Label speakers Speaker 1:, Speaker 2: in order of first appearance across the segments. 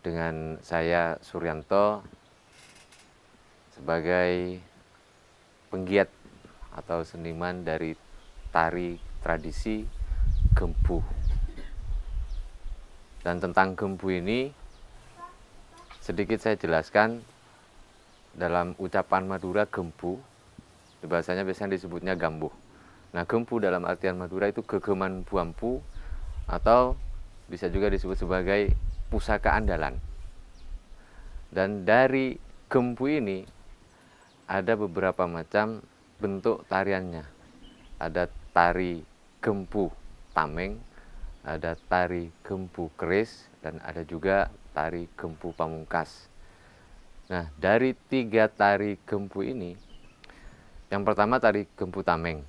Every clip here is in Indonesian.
Speaker 1: dengan saya Suryanto sebagai penggiat atau seniman dari tari tradisi Gempuh. Dan tentang Gempuh ini sedikit saya jelaskan. Dalam ucapan Madura Gempuh, bahasanya biasanya disebutnya gambuh. Nah, Gempuh dalam artian Madura itu gegeman buampu atau bisa juga disebut sebagai pusaka andalan. Dan dari Gempuh ini ada beberapa macam bentuk tariannya. Ada tari Gempuh Tameng, ada tari Gempuh Keris, dan ada juga tari Gempuh Pamungkas. Nah, dari 3 tari Gempuh ini, yang pertama tari Gempuh Tameng.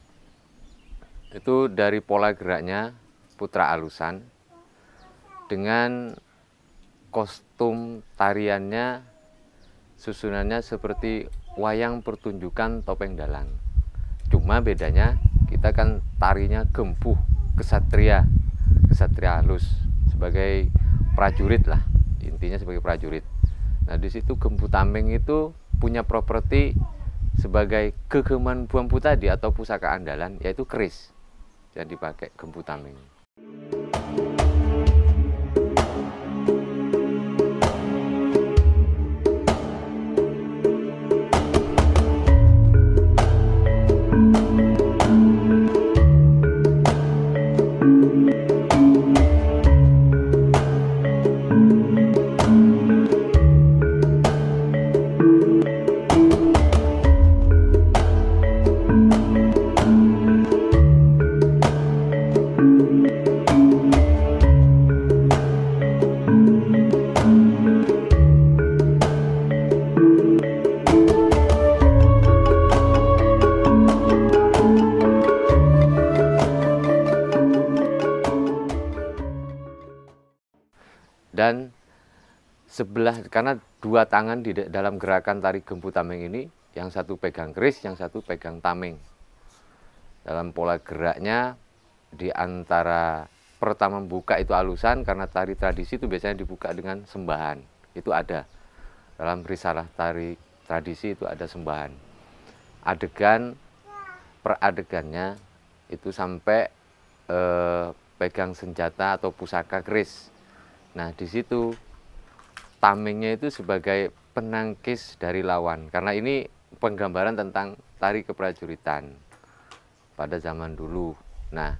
Speaker 1: Itu dari pola geraknya putra alusan dengan kostum tariannya, susunannya seperti wayang pertunjukan topeng dalang. Cuma bedanya kita kan tarinya Gempuh kesatria halus, sebagai prajurit lah, intinya sebagai prajurit. Nah, di situ Gempuh Tameng itu punya properti sebagai gegeman buampu tadi atau pusaka andalan, yaitu keris yang dipakai Gempuh Tameng. Dan sebelah, karena 2 tangan di dalam gerakan tari Gempuh Tameng ini, yang satu pegang keris, yang satu pegang tameng. Dalam pola geraknya, di antara pertama buka itu alusan, karena tari tradisi itu biasanya dibuka dengan sembahan. Itu ada dalam risalah tari tradisi, itu ada sembahan. Adegan per adegannya itu sampai pegang senjata atau pusaka keris. Nah, di situ tamengnya itu sebagai penangkis dari lawan, karena ini penggambaran tentang tari keprajuritan pada zaman dulu. Nah,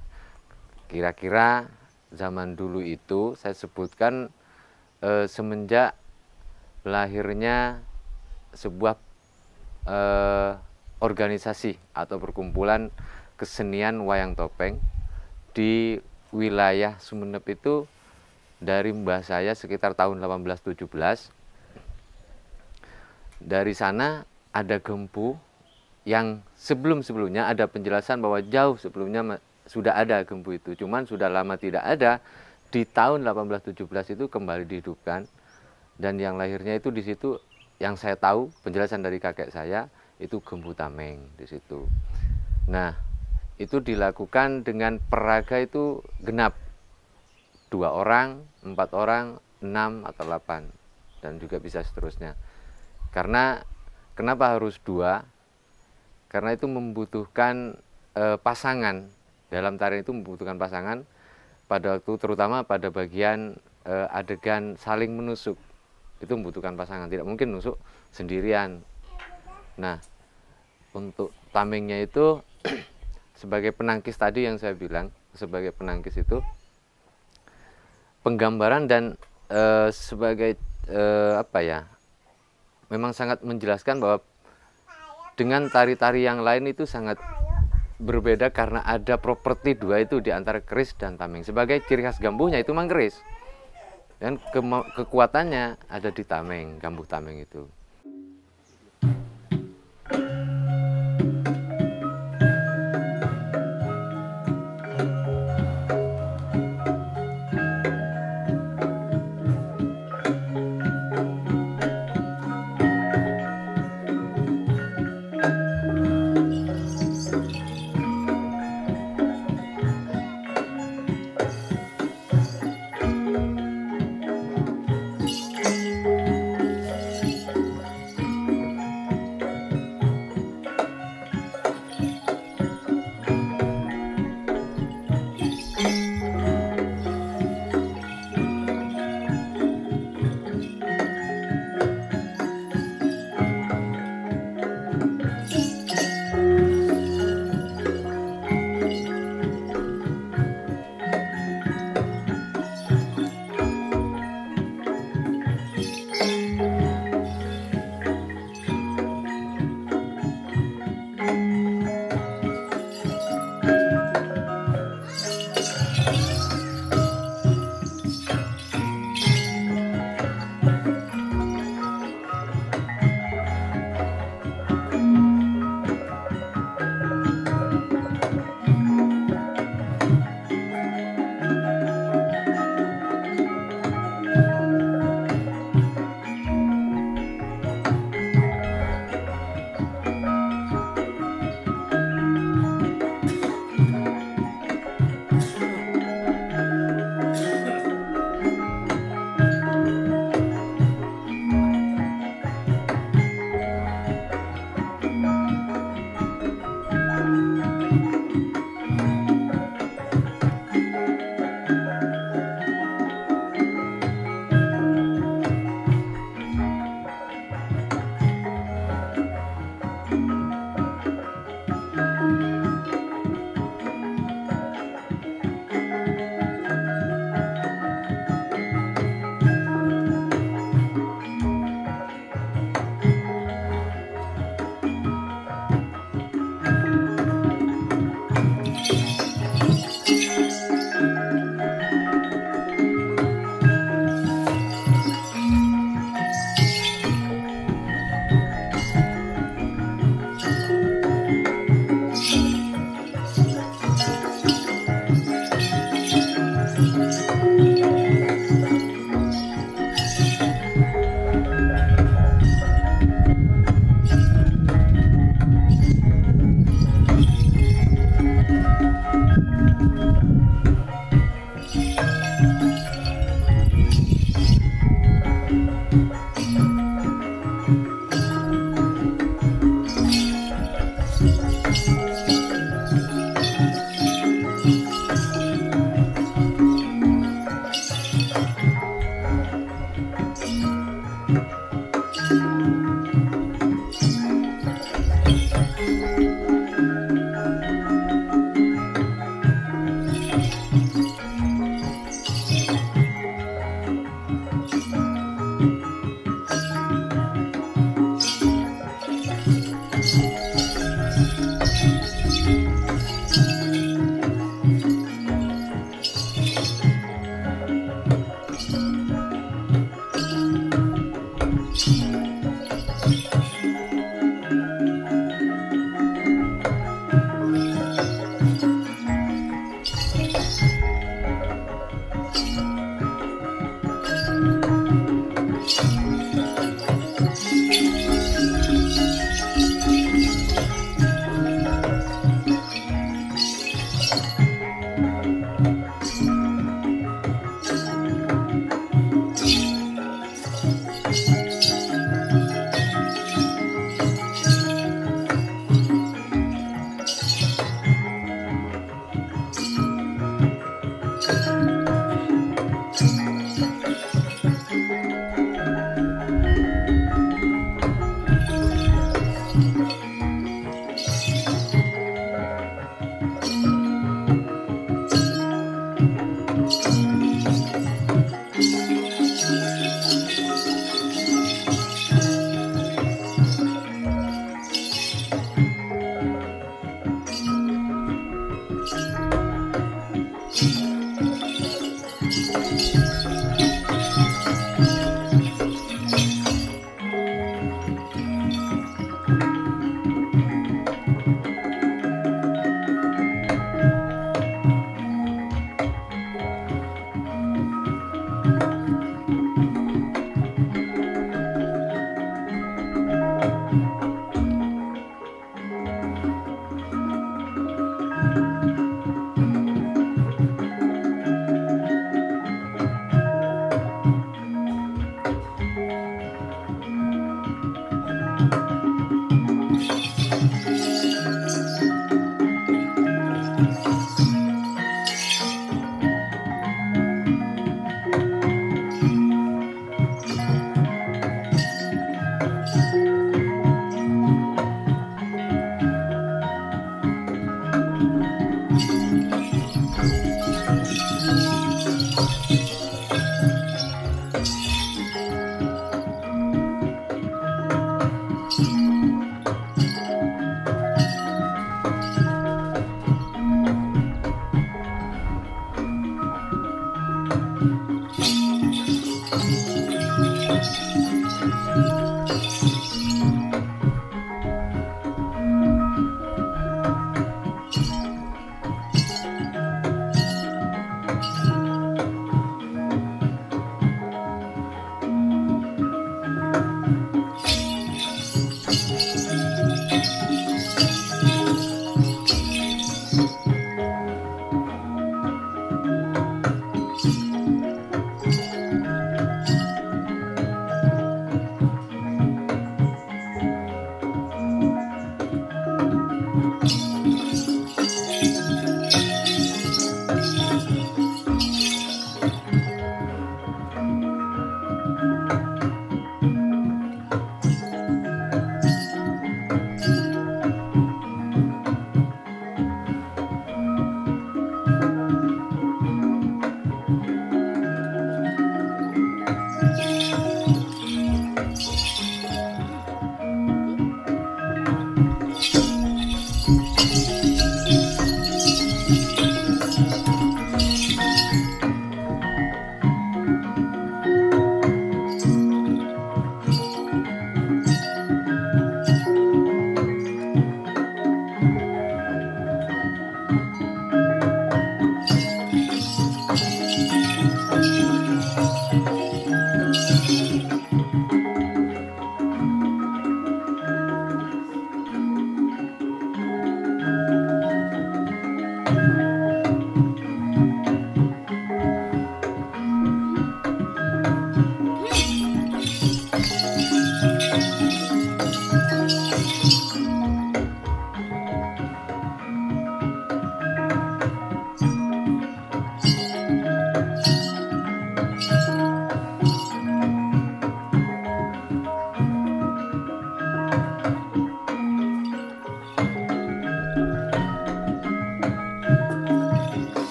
Speaker 1: kira-kira zaman dulu itu saya sebutkan semenjak lahirnya sebuah organisasi atau perkumpulan kesenian wayang topeng di wilayah Sumeneb itu. Dari mbah saya sekitar tahun 1817. Dari sana ada Gempuh yang sebelum-sebelumnya ada penjelasan bahwa jauh sebelumnya sudah ada Gempuh itu. Cuman sudah lama tidak ada. Di tahun 1817 itu kembali dihidupkan. Dan yang lahirnya itu di situ, yang saya tahu penjelasan dari kakek saya itu Gempuh Tameng di situ. Nah, itu dilakukan dengan peraga itu genap. 2 orang, 4 orang, 6 atau 8, dan juga bisa seterusnya. Karena kenapa harus 2? Karena itu membutuhkan pasangan. Dalam tari itu membutuhkan pasangan pada waktu, terutama pada bagian adegan saling menusuk. Itu membutuhkan pasangan, tidak mungkin nusuk sendirian. Nah, untuk tamengnya itu sebagai penangkis tadi yang saya bilang, sebagai penangkis itu penggambaran dan sebagai apa ya, memang sangat menjelaskan bahwa dengan tari-tari yang lain itu sangat berbeda karena ada properti 2 itu di antara keris dan tameng. Sebagai ciri khas Gambuhnya itu memang keris, dan kekuatannya ada di tameng, Gambuh Tameng itu.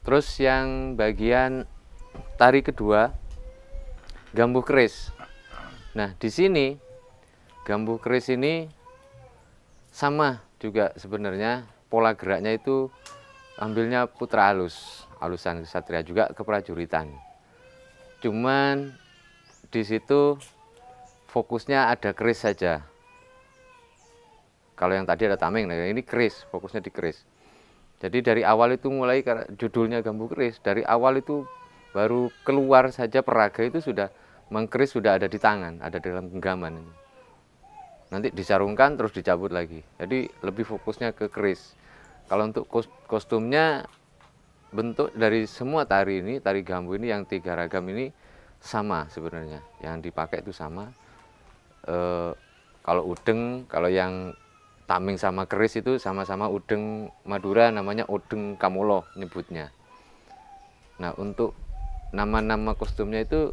Speaker 1: Terus yang bagian tari kedua, gambuh keris. Nah, di sini gambuh keris ini sama juga sebenarnya, pola geraknya itu ambilnya putra alus, alusan kesatria juga keprajuritan. Cuman di situ fokusnya ada keris saja. Kalau yang tadi ada tameng, nah ini keris, fokusnya di keris. Jadi dari awal itu mulai, karena judulnya gambuh keris, dari awal itu baru keluar saja peraga itu sudah mengkeris, sudah ada di tangan, ada dalam genggaman. Nanti disarungkan terus dicabut lagi. Jadi lebih fokusnya ke keris. Kalau untuk kostumnya, bentuk dari semua tari ini, tari gambuh ini yang 3 ragam ini sama sebenarnya. Yang dipakai itu sama. Kalau udeng, kalau yang tameng sama keris itu sama-sama udeng Madura, namanya udeng Kamolo nyebutnya. Nah, untuk nama-nama kostumnya itu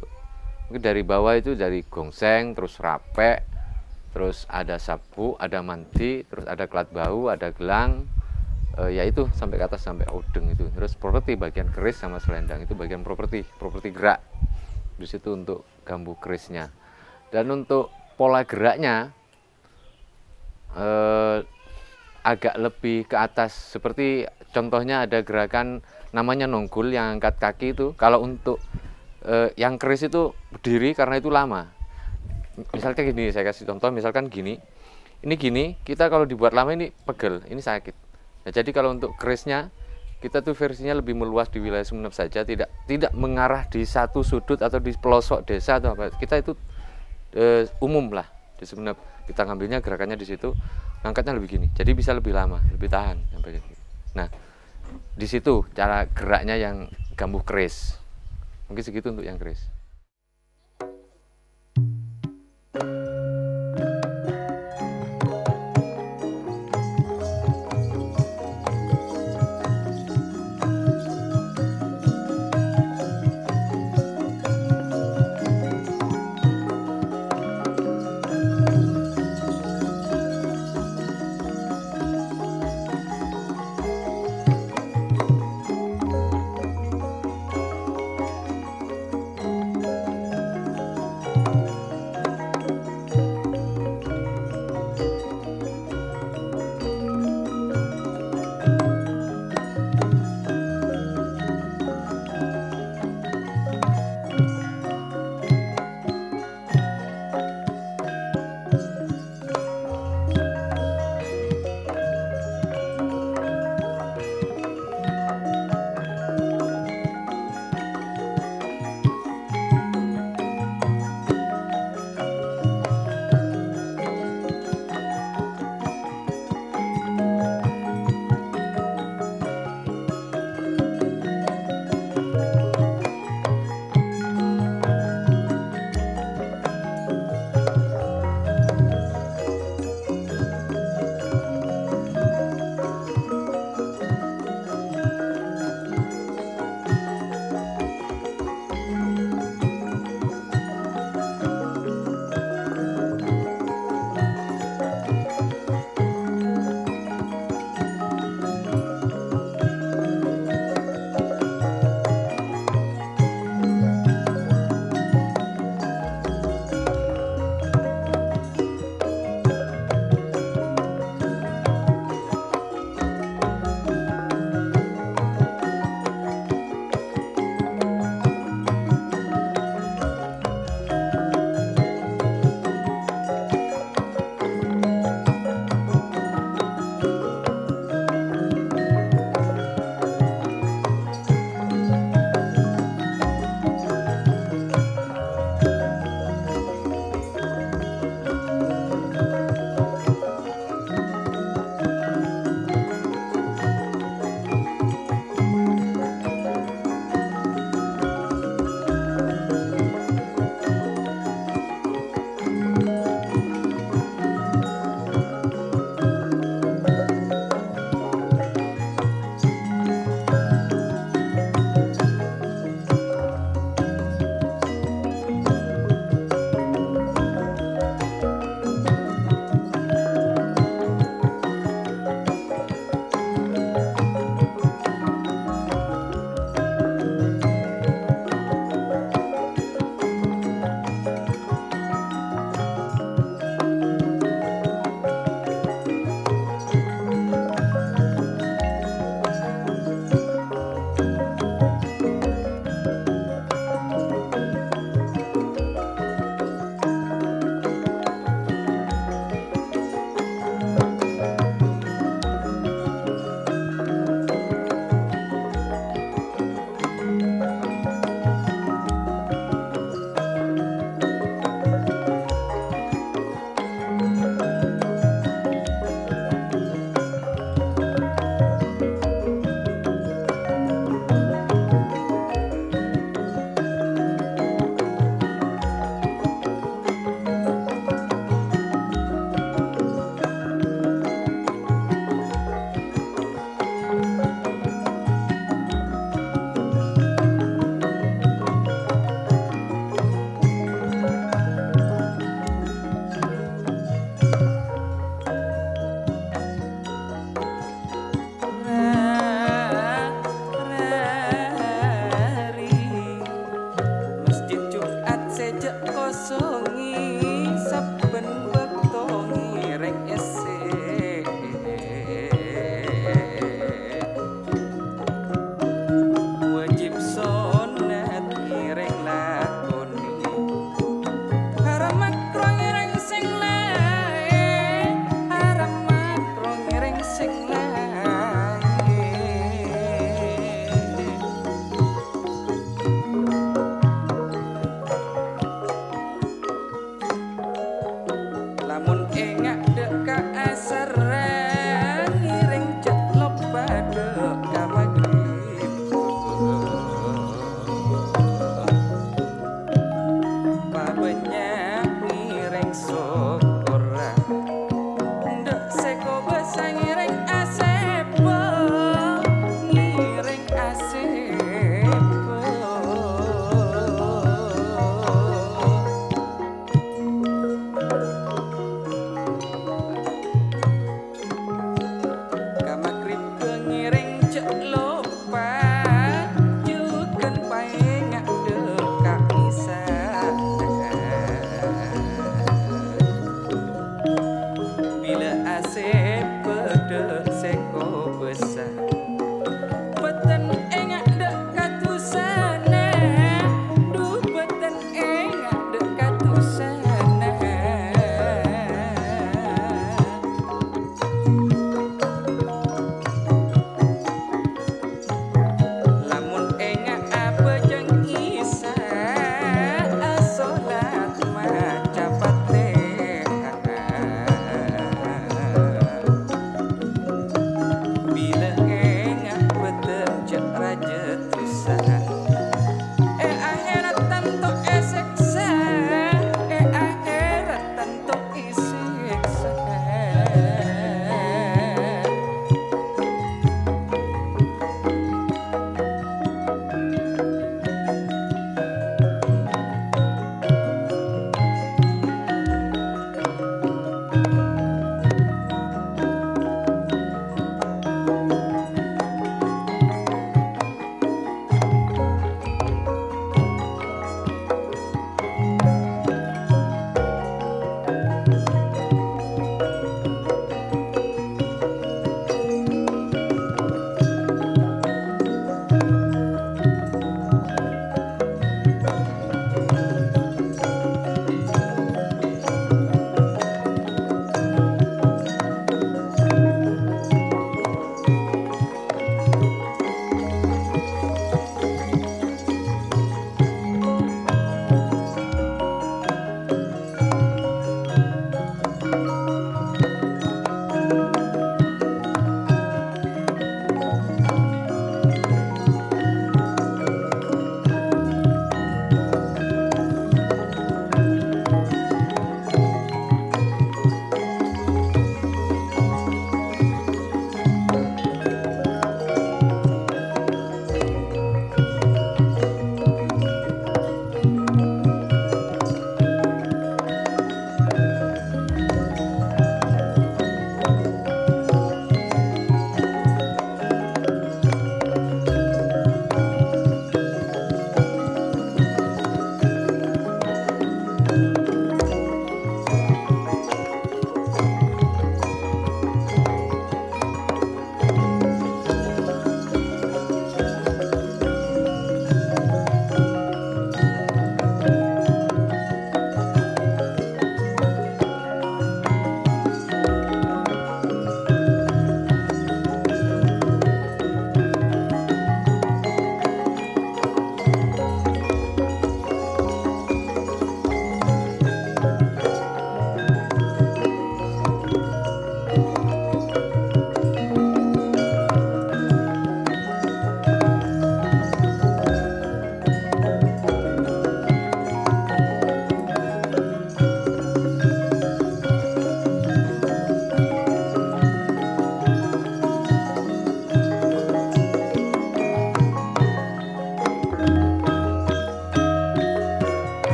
Speaker 1: dari bawah itu dari gongseng, terus rapek, terus ada sabu, ada manti, terus ada kelat bau, ada gelang, ya itu sampai ke atas sampai udeng itu. Terus properti bagian keris sama selendang itu bagian properti gerak. Di situ untuk gambuh kerisnya. Dan untuk pola geraknya agak lebih ke atas, seperti contohnya ada gerakan namanya nonggul yang angkat kaki itu. Kalau untuk yang keris itu berdiri karena itu lama. Misalkan gini, saya kasih contoh, misalkan gini, ini gini, kita kalau dibuat lama ini pegel, ini sakit. Nah, jadi kalau untuk kerisnya kita tuh versinya lebih meluas di wilayah Sumeneb saja, tidak mengarah di satu sudut atau di pelosok desa atau apa. Kita itu umum lah di Sumeneb. Kita ngambilnya gerakannya di situ, ngangkatnya lebih gini, jadi bisa lebih lama, lebih tahan sampai gitu. Nah, di situ cara geraknya yang gambuh keris. Mungkin segitu untuk yang keris.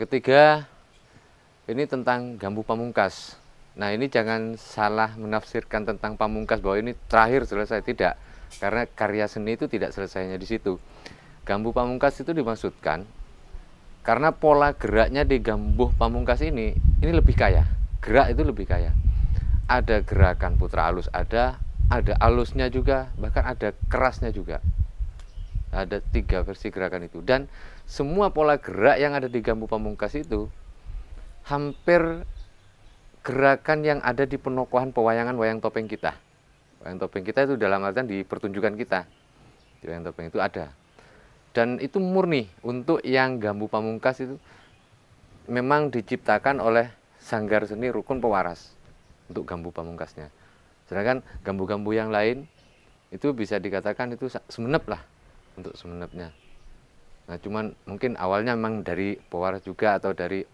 Speaker 1: ketiga, ini tentang Gambuh Pamungkas. Nah, ini jangan salah menafsirkan tentang Pamungkas bahwa ini terakhir selesai, tidak. Karena karya seni itu tidak selesainya di situ. Gambuh Pamungkas itu dimaksudkan karena pola geraknya di Gambuh Pamungkas ini lebih kaya. Gerak itu lebih kaya. Ada gerakan putra alus, ada alusnya juga, bahkan ada kerasnya juga. Ada 3 versi gerakan itu. Dan semua pola gerak yang ada di Gambuh Pamungkas itu hampir gerakan yang ada di penokohan pewayangan wayang topeng kita. Wayang topeng kita itu dalam artian di pertunjukan kita. Di wayang topeng itu ada. Dan itu murni untuk yang Gambuh Pamungkas itu memang diciptakan oleh Sanggar Seni Rukun Pewaras untuk Gambuh Pamungkasnya. Sedangkan gambuh-gambuh yang lain itu bisa dikatakan itu semenep lah untuk semenepnya. Nah, cuman mungkin awalnya memang dari Pewaras juga atau dari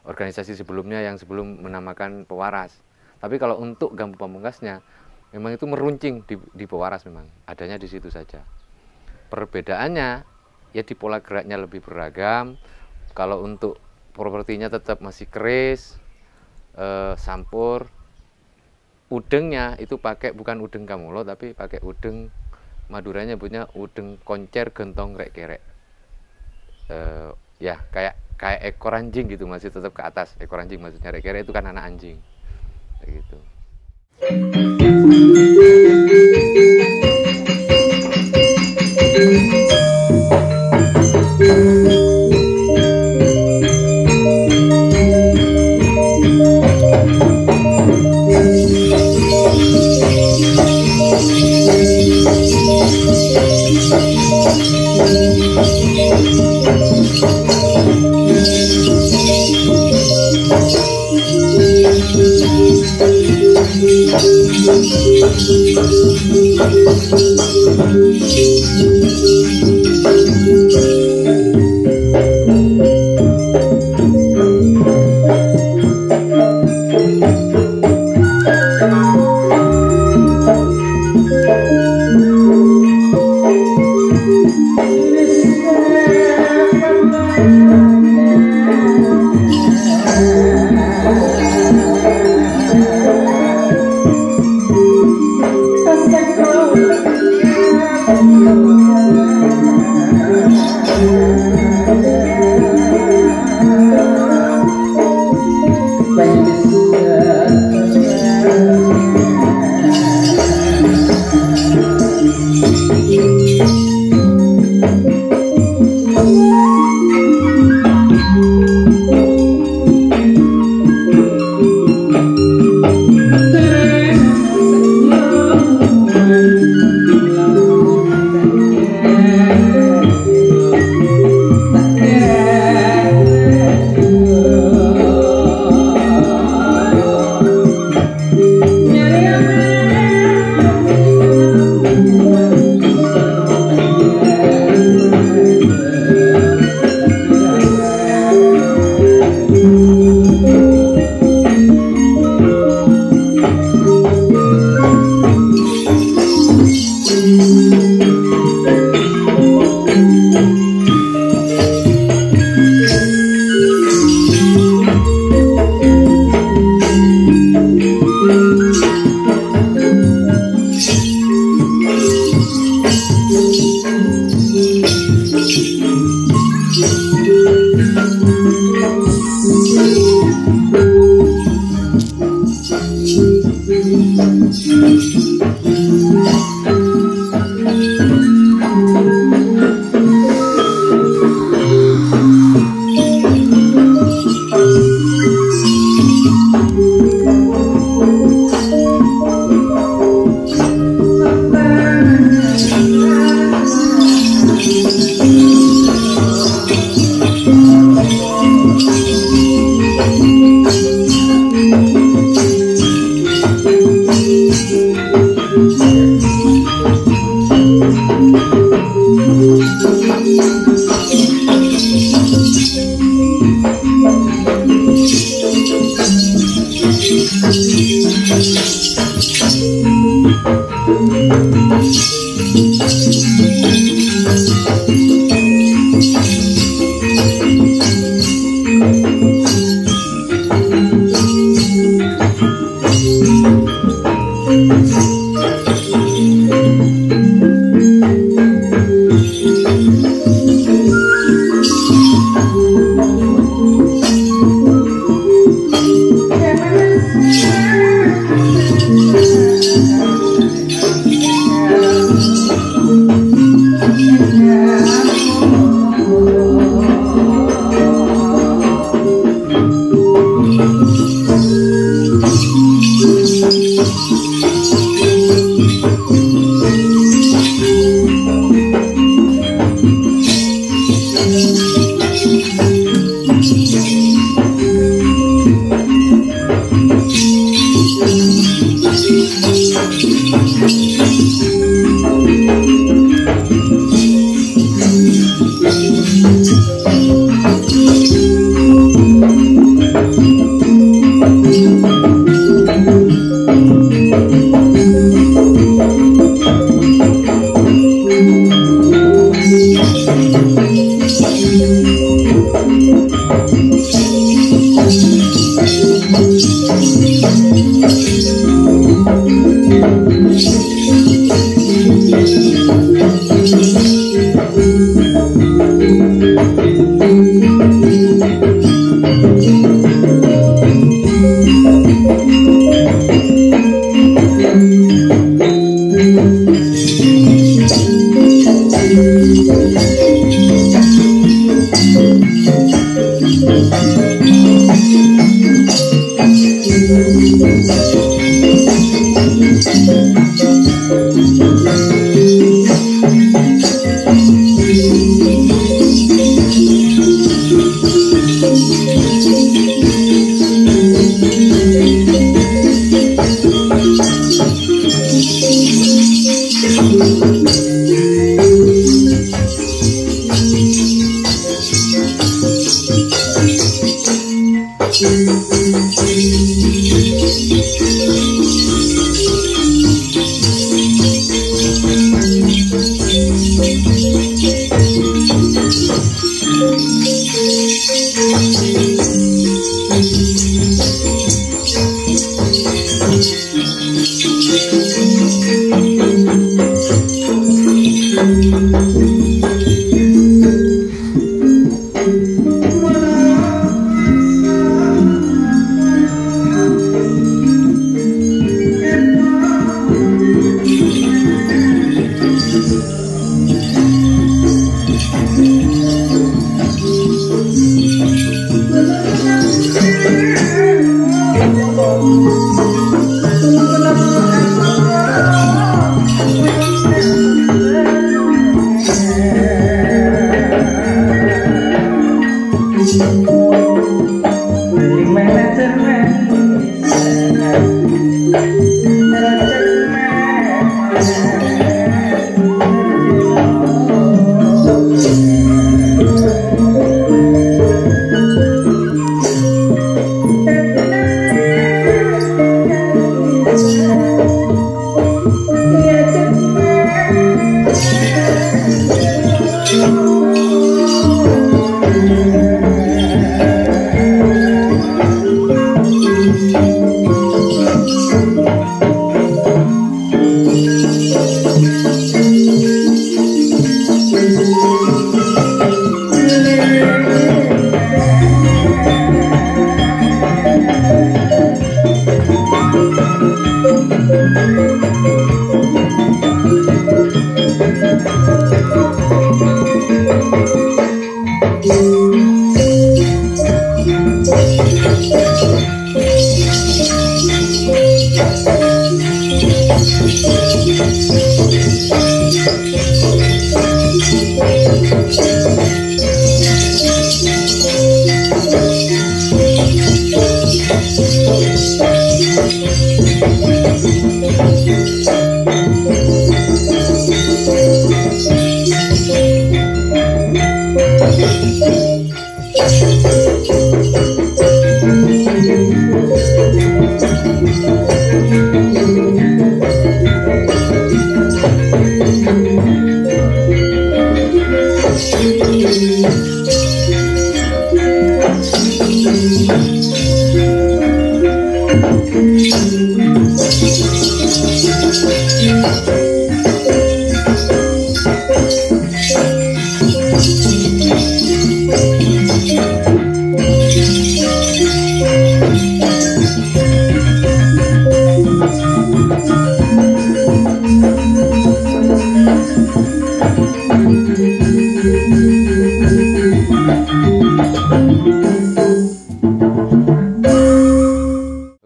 Speaker 1: organisasi sebelumnya yang sebelum menamakan Pewaras. Tapi kalau untuk Gambuh Pamungkasnya memang itu meruncing di Pewaras, memang adanya di situ saja. Perbedaannya ya di pola geraknya lebih beragam. Kalau untuk propertinya tetap masih keris, sampur. Udengnya itu pakai bukan udeng Kamulo, tapi pakai udeng Maduranya nyebutnya udeng koncer gentong rek kerek. Ya kayak ekor anjing gitu, masih tetap ke atas ekor anjing, maksudnya rek kerek itu kan anak anjing kayak gitu.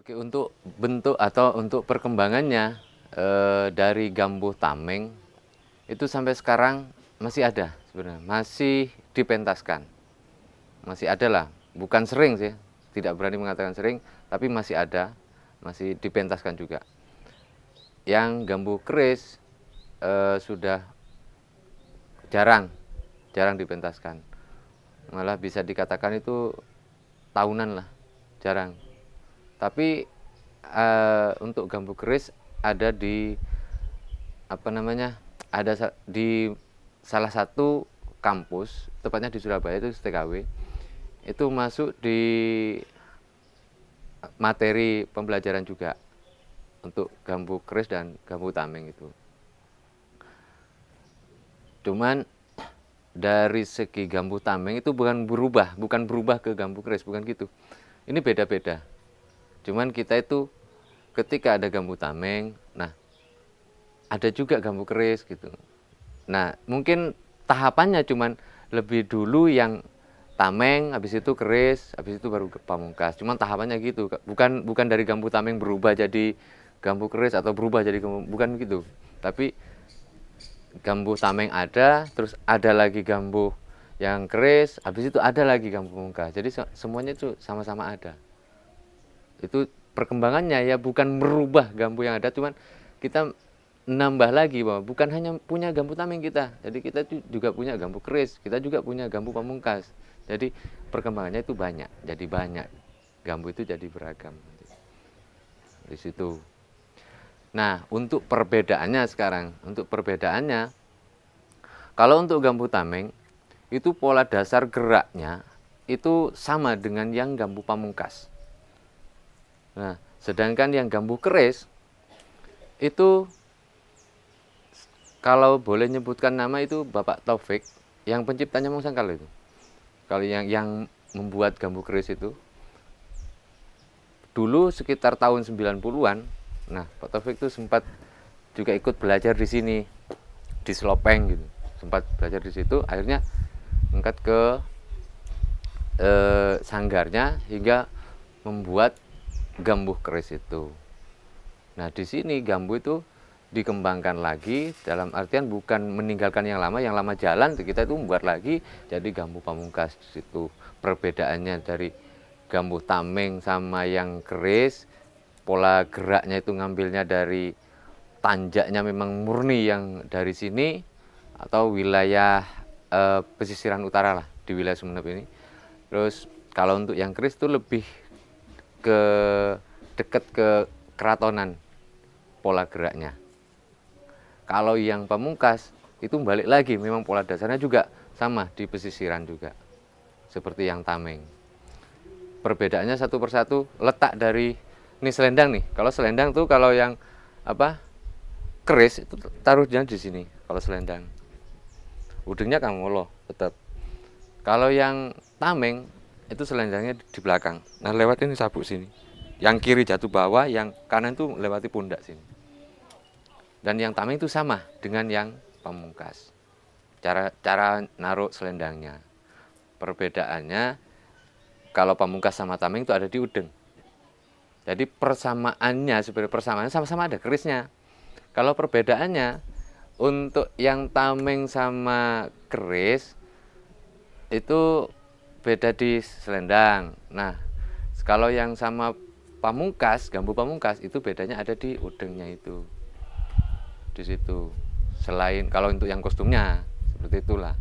Speaker 1: Oke, untuk bentuk atau untuk perkembangannya dari Gambuh Tameng itu sampai sekarang masih ada sebenarnya, masih dipentaskan. Masih ada lah, bukan sering sih, tidak berani mengatakan sering, tapi masih ada, masih dipentaskan juga. Yang Gambuh keris sudah jarang dipentaskan. Malah bisa dikatakan itu tahunan lah, jarang. Tapi untuk Gambuh keris ada di ada di salah satu kampus, tepatnya di Surabaya, itu TKW, itu masuk di materi pembelajaran juga untuk Gambuh keris dan Gambuh Tameng itu. Cuman dari segi Gambuh Tameng itu bukan berubah ke Gambuh keris, bukan gitu. Ini beda-beda. Cuman kita itu ketika ada Gambuh Tameng, nah ada juga Gambuh keris gitu. Nah mungkin tahapannya cuman lebih dulu yang Tameng, habis itu keris, habis itu baru pamungkas. Cuman tahapannya gitu, bukan dari Gambuh Tameng berubah jadi Gambuh keris atau berubah jadi bukan gitu. Tapi Gambuh Tameng ada, terus ada lagi Gambuh yang keris, habis itu ada lagi Gambuh pamungkas. Jadi semuanya itu sama-sama ada. Itu perkembangannya ya, bukan merubah Gambuh yang ada, cuman kita nambah lagi bahwa bukan hanya punya Gambuh Tameng kita, jadi kita juga punya Gambuh keris, kita juga punya Gambuh pamungkas. Jadi perkembangannya itu banyak, jadi banyak. Gambu itu jadi beragam di situ. Nah, untuk perbedaannya sekarang, kalau untuk gambu tameng itu pola dasar geraknya itu sama dengan yang gambu pamungkas. Nah, sedangkan yang gambu keris itu, kalau boleh nyebutkan nama, itu Bapak Taufik yang penciptanya Mong Sangkal itu. Kalau yang membuat gambu keris itu dulu sekitar tahun 90-an. Nah, Pak Taufik itu sempat juga ikut belajar di sini, di Selopeng gitu. Sempat belajar di situ, akhirnya angkat ke sanggarnya hingga membuat gambuh keris itu. Nah, di sini gambu itu dikembangkan lagi, dalam artian bukan meninggalkan yang lama jalan, kita itu membuat lagi jadi gambu pamungkas di situ. Perbedaannya dari gambu tameng sama yang keris, pola geraknya itu ngambilnya dari tanjaknya memang murni yang dari sini atau wilayah pesisiran utara lah di wilayah Sumeneb ini. Terus kalau untuk yang keris itu lebih ke dekat ke keratonan pola geraknya. Kalau yang pamungkas itu balik lagi, memang pola dasarnya juga sama di pesisiran juga, seperti yang tameng. Perbedaannya satu persatu, letak dari ini selendang nih. Kalau selendang tuh, kalau yang keris itu taruhnya di sini. Kalau selendang, udengnya kangmolo tetap. Kalau yang tameng itu selendangnya di belakang. Nah, lewat ini sabuk sini. Yang kiri jatuh bawah, yang kanan tuh lewati pundak sini. Dan yang tameng itu sama dengan yang pamungkas. Cara naruh selendangnya. Perbedaannya, kalau pamungkas sama tameng itu ada di udeng. Jadi persamaannya, sebenarnya persamaannya sama-sama ada kerisnya. Kalau perbedaannya, untuk yang tameng sama keris itu beda di selendang. Nah, kalau yang sama pamungkas, gambu pamungkas, itu bedanya ada di udengnya itu. Di situ. Selain kalau untuk yang kostumnya seperti itulah.